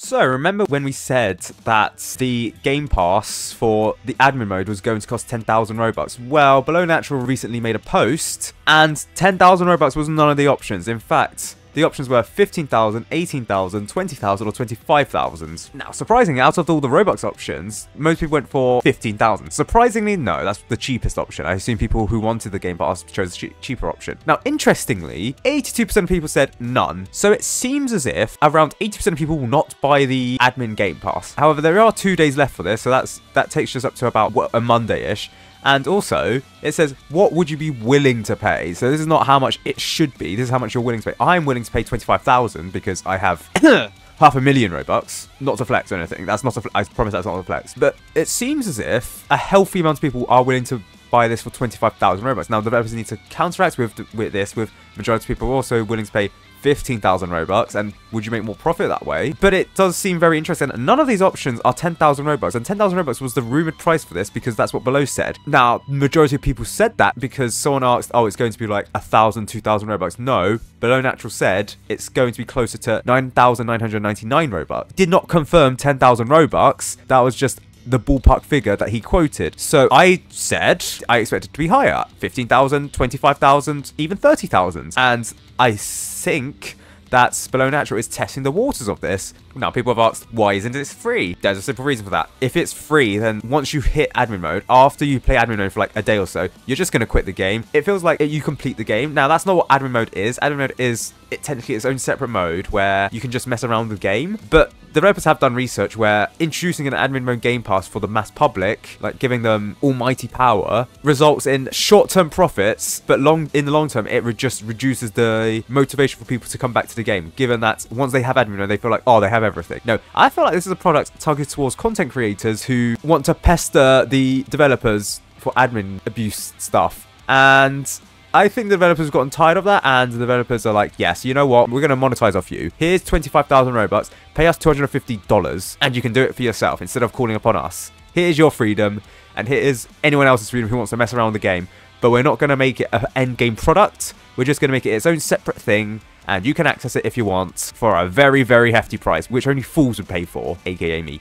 So, remember when we said that the Game Pass for the admin mode was going to cost 10,000 Robux? Well, Below Natural recently made a post, and 10,000 Robux was none of the options. In fact, the options were 15,000, 18,000, 20,000, or 25,000. Now, surprisingly, out of all the Robux options, most people went for 15,000. Surprisingly, no, that's the cheapest option. I assume people who wanted the Game Pass chose the cheaper option. Now, interestingly, 82% of people said none. So it seems as if around 80% of people will not buy the admin Game Pass. However, there are 2 days left for this, so that takes us up to about a Monday-ish. And also, it says, what would you be willing to pay? So this is not how much it should be. This is how much you're willing to pay. I'm willing to pay 25,000 because I have 500,000 Robux. Not to flex or anything. That's not I promise that's not a flex. But it seems as if a healthy amount of people are willing to buy this for 25,000 Robux. Now, the developers need to counteract with this, with majority of people also willing to pay 15,000 Robux, and would you make more profit that way? But it does seem very interesting. None of these options are 10,000 Robux, and 10,000 Robux was the rumored price for this because that's what Below said. Now, majority of people said that because someone asked, oh, it's going to be like 1,000, 2,000 Robux. No, Below Natural said it's going to be closer to 9,999 Robux. Did not confirm 10,000 Robux. That was just the ballpark figure that he quoted. So I said I expected to be higher, 15,000, 25,000, even 30,000. And I think that Below Natural is testing the waters of this. Now, people have asked, why isn't it free? There's a simple reason for that. If it's free, then once you hit admin mode, after you play admin mode for like a day or so, you're just going to quit the game. It feels like you complete the game. Now, that's not what admin mode is. Admin mode is technically its own separate mode where you can just mess around with the game. But the developers have done research where introducing an admin mode Game Pass for the mass public, like giving them almighty power, results in short-term profits, but in the long term, it just reduces the motivation for people to come back to the game, given that once they have admin mode, they feel like, oh, they have everything. No, I feel like this is a product targeted towards content creators who want to pester the developers for admin abuse stuff. And I think the developers have gotten tired of that, and the developers are like, yes, you know what? We're going to monetize off you. Here's 25,000 Robux. Pay us $250, and you can do it for yourself instead of calling upon us. Here's your freedom, and here is anyone else's freedom who wants to mess around with the game. But we're not going to make it an end game product. We're just going to make it its own separate thing, and you can access it if you want for a very, very hefty price, which only fools would pay for, aka me.